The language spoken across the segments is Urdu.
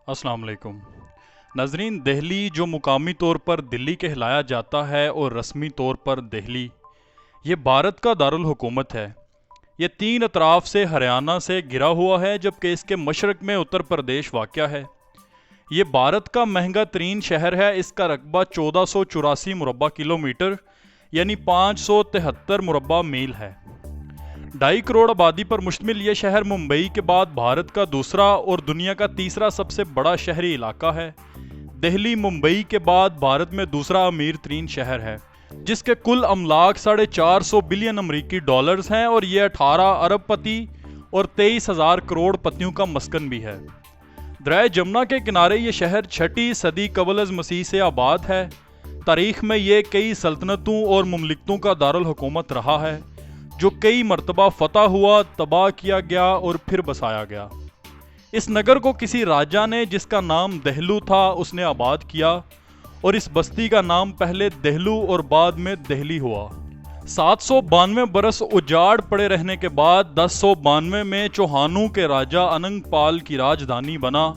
السلام علیکم ناظرین، دہلی جو مقامی طور پر دلی کہلایا جاتا ہے اور رسمی طور پر دہلی، یہ بھارت کا دارالحکومت ہے۔ یہ 3 اطراف سے ہریانہ سے گھرا ہوا ہے، جبکہ اس کے مشرق میں اتر پردیش واقع ہے۔ یہ بھارت کا مہنگا ترین شہر ہے۔ اس کا رقبہ 1484 مربع کلومیٹر یعنی 573 مربع میل ہے۔ 2.5 کروڑ آبادی پر مشتمل یہ شہر ممبئی کے بعد بھارت کا دوسرا اور دنیا کا تیسرا سب سے بڑا شہری علاقہ ہے۔ دہلی ممبئی کے بعد بھارت میں دوسرا امیر ترین شہر ہے، جس کے کل املاک 450 بلین امریکی ڈالرز ہیں، اور یہ 18 ارب پتی اور 23,000 کروڑ پتیوں کا مسکن بھی ہے۔ دریائے جمنا کے کنارے یہ شہر 6 صدی قبل از مسیح سے آباد ہے۔ تاریخ میں یہ کئی سلطنتوں اور مملکتوں کا دارالحکومت رہا ہے، جو کئی مرتبہ فتح ہوا، تباہ کیا گیا اور پھر بسایا گیا۔ اس نگر کو کسی راجہ نے، جس کا نام دہلو تھا، اس نے آباد کیا، اور اس بستی کا نام پہلے دہلو اور بعد میں دہلی ہوا۔ 792 برس اجاڑ پڑے رہنے کے بعد 1092 میں چوہانوں کے راجہ اننگ پال کی راجدھانی بنا۔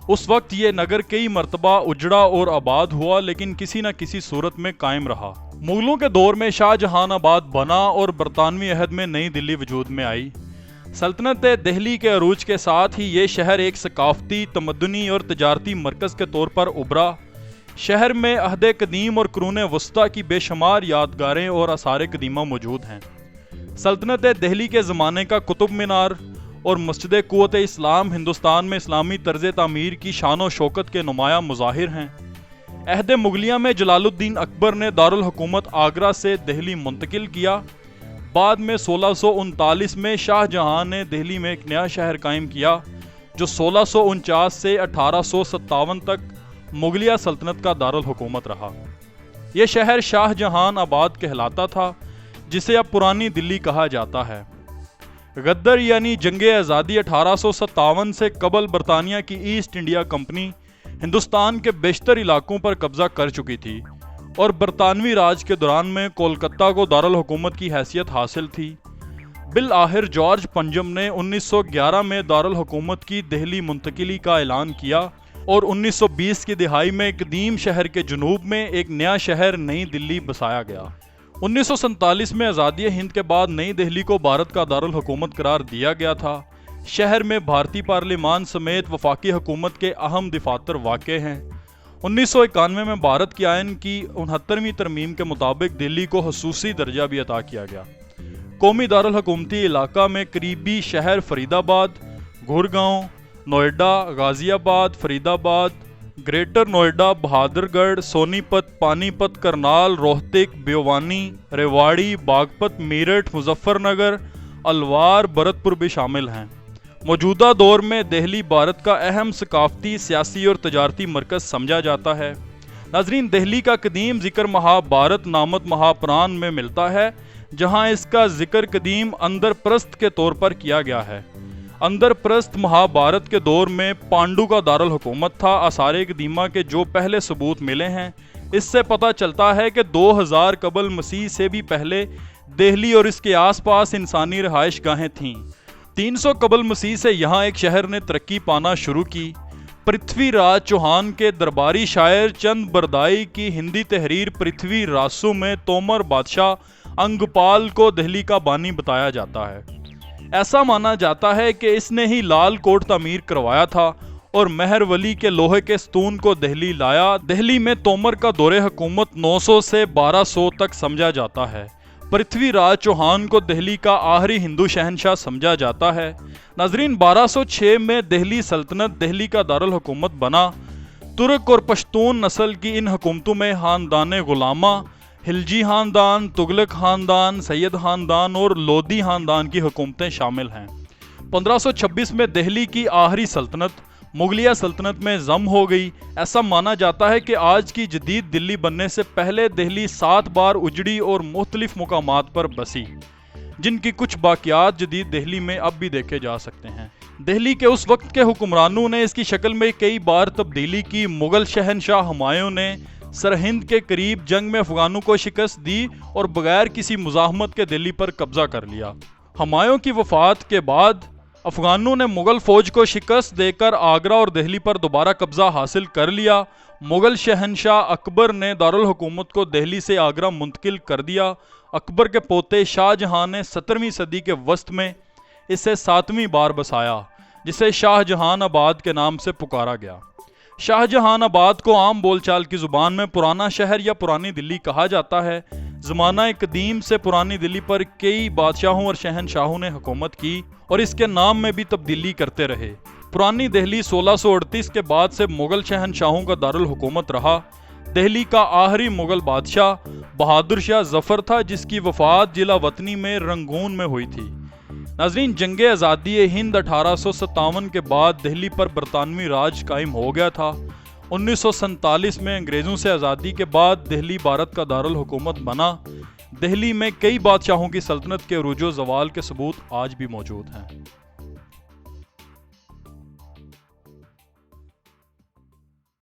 اس وقت یہ نگر کئی مرتبہ اجڑا اور آباد ہوا، لیکن کسی نہ کسی صورت میں قائم رہا۔ مغلوں کے دور میں شاہ جہان آباد بنا اور برطانوی عہد میں نئی دلی وجود میں آئی۔ سلطنت دہلی کے عروج کے ساتھ ہی یہ شہر ایک ثقافتی، تمدنی اور تجارتی مرکز کے طور پر ابھرا۔ شہر میں عہد قدیم اور قرون وسطیٰ کی بے شمار یادگاریں اور آثار قدیمہ موجود ہیں۔ سلطنت دہلی کے زمانے کا قطب مینار اور مسجد قوت اسلام ہندوستان میں اسلامی طرز تعمیر کی شان و شوکت کے نمایاں مظاہر ہیں۔ عہد مغلیہ میں جلال الدین اکبر نے دارالحکومت آگرہ سے دہلی منتقل کیا۔ بعد میں 1639 میں شاہ جہاں نے دہلی میں ایک نیا شہر قائم کیا، جو 1649 سے 1857 تک مغلیہ سلطنت کا دارالحکومت رہا۔ یہ شہر شاہ جہان آباد کہلاتا تھا، جسے اب پرانی دلی کہا جاتا ہے۔ غدر یعنی جنگ آزادی 1857 سے قبل برطانیہ کی ایسٹ انڈیا کمپنی ہندوستان کے بیشتر علاقوں پر قبضہ کر چکی تھی، اور برطانوی راج کے دوران میں کولکتہ کو دارالحکومت کی حیثیت حاصل تھی۔ بالآخر جارج پنجم نے 1911 میں دارالحکومت کی دہلی منتقلی کا اعلان کیا، اور 1920 کی دہائی میں قدیم شہر کے جنوب میں ایک نیا شہر نئی دلی بسایا گیا۔ 1947 میں آزادی ہند کے بعد نئی دہلی کو بھارت کا دارالحکومت قرار دیا گیا تھا۔ شہر میں بھارتی پارلیمان سمیت وفاقی حکومت کے اہم دفاتر واقع ہیں۔ 1991 میں بھارت کے آئین کی 69ویں ترمیم کے مطابق دلی کو خصوصی درجہ بھی عطا کیا گیا۔ قومی دارالحکومتی علاقہ میں قریبی شہر فرید آباد، گڑگاؤں، نوئیڈا، غازی آباد، فرید آباد، گریٹر نوئیڈا، بہادر گڑھ، سونی پت، پانی پت، کرنال، روہتک، بیوانی، ریواڑی، باغپت، میرٹھ، مظفر نگر، الوار، بھرت پور بھی شامل ہیں۔ موجودہ دور میں دہلی بھارت کا اہم ثقافتی، سیاسی اور تجارتی مرکز سمجھا جاتا ہے۔ ناظرین، دہلی کا قدیم ذکر مہابھارت نامت مہاپران میں ملتا ہے، جہاں اس کا ذکر قدیم اندر پرست کے طور پر کیا گیا ہے۔ اندر پرست مہابھارت کے دور میں پانڈو کا دارالحکومت تھا۔ آثار قدیمہ کے جو پہلے ثبوت ملے ہیں، اس سے پتہ چلتا ہے کہ 2000 قبل مسیح سے بھی پہلے دہلی اور اس کے آس پاس انسانی رہائش گاہیں تھیں۔ 300 قبل مسیح سے یہاں ایک شہر نے ترقی پانا شروع کی۔ پرتھوی راج چوہان کے درباری شاعر چند بردائی کی ہندی تحریر پرتھوی راسو میں تومر بادشاہ انگپال کو دہلی کا بانی بتایا جاتا ہے۔ ایسا مانا جاتا ہے کہ اس نے ہی لال کوٹ تعمیر کروایا تھا اور مہر ولی کے لوہے کے ستون کو دہلی لایا۔ دہلی میں تومر کا دور حکومت 900 سے 1200 تک سمجھا جاتا ہے۔ پرتھوی راج چوہان کو دہلی کا آخری ہندو شہنشاہ سمجھا جاتا ہے۔ ناظرین، 1206 میں دہلی سلطنت دہلی کا دارالحکومت بنا۔ ترک اور پشتون نسل کی ان حکومتوں میں خاندان غلامہ، خلجی خاندان، تغلق خاندان، سید خاندان اور لودھی خاندان کی حکومتیں شامل ہیں۔ 1526 میں دہلی کی آخری سلطنت مغلیہ سلطنت میں ضم ہو گئی۔ ایسا مانا جاتا ہے کہ آج کی جدید دلی بننے سے پہلے دہلی 7 بار اجڑی اور مختلف مقامات پر بسی، جن کی کچھ باقیات جدید دہلی میں اب بھی دیکھے جا سکتے ہیں۔ دہلی کے اس وقت کے حکمرانوں نے اس کی شکل میں کئی بار تبدیلی کی۔ مغل شہنشاہ ہمایوں نے سرہند کے قریب جنگ میں افغانوں کو شکست دی اور بغیر کسی مزاحمت کے دہلی پر قبضہ کر لیا۔ ہمایوں کی وفات کے بعد افغانوں نے مغل فوج کو شکست دے کر آگرہ اور دہلی پر دوبارہ قبضہ حاصل کر لیا۔ مغل شہنشاہ اکبر نے دارالحکومت کو دہلی سے آگرہ منتقل کر دیا۔ اکبر کے پوتے شاہ جہاں نے 17ویں صدی کے وسط میں اسے 7ویں بار بسایا، جسے شاہ جہان آباد کے نام سے پکارا گیا۔ شاہ جہان آباد کو عام بول چال کی زبان میں پرانا شہر یا پرانی دلی کہا جاتا ہے۔ زمانہ قدیم سے پرانی دلی پر کئی بادشاہوں اور شہنشاہوں نے حکومت کی اور اس کے نام میں بھی تبدیلی کرتے رہے۔ پرانی دہلی 1638 کے بعد سے مغل شہنشاہوں کا دارالحکومت رہا۔ دہلی کا آخری مغل بادشاہ بہادر شاہ ظفر تھا، جس کی وفات ضلع وطنی میں رنگون میں ہوئی تھی۔ ناظرین، جنگ آزادی ہند 1857 کے بعد دہلی پر برطانوی راج قائم ہو گیا تھا۔ 1947 میں انگریزوں سے آزادی کے بعد دہلی بھارت کا دارالحکومت بنا۔ دہلی میں کئی بادشاہوں کی سلطنت کے عروج و زوال کے ثبوت آج بھی موجود ہیں۔